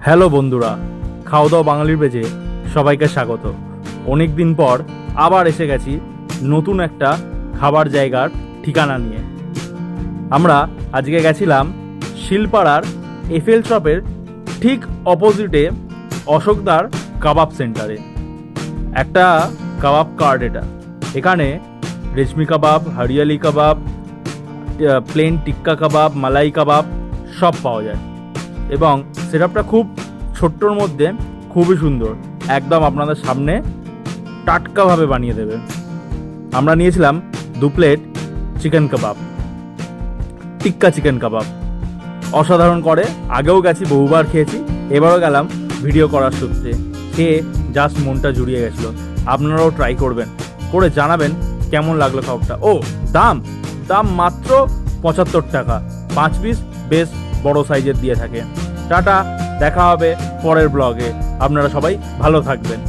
Hello বন্ধুরা, খাওয়া দাওয়া বাঙালির পেজে সবাইকে স্বাগত। অনেক দিন পর আবার এসে গেছি নতুন একটা খাবার জায়গার ঠিকানা নিয়ে। আমরা আজকে গেছিলাম শিলপাড়ার এফএল শপের ঠিক অপোজিটে অশোকদার কাবাব সেন্টারে। একটা কাবাব কার্ট এটা। এখানে রেশমি কাবাব, হরিয়ালি কাবাব, প্লেন টিক্কা কাবাব, মালাই কাবাব সব পাওয়া যায় এবং সেটআপটা খুব ছোট্টর মধ্যে খুবই সুন্দর, একদম আপনাদের সামনে টাটকাভাবে বানিয়ে দেবে। আমরা নিয়েছিলাম 2 প্লেট চিকেন কাবাব, টিক্কা চিকেন কাবাব। অসাধারণ করে, আগেও গেছি, বহুবার খেয়েছি, এবারও গেলাম ভিডিও করার সূত্রে। খেয়ে জাস্ট মনটা জুড়িয়ে গেছিলো। আপনারাও ট্রাই করবেন, করে জানাবেন কেমন লাগলো খাবারটা। ও দাম দাম মাত্র 75 টাকা, 5 পিস বেশ বড় সাইজের দিয়ে থাকে। টাটা, দেখা হবে পরের ব্লগে। আপনারা সবাই ভালো থাকবেন।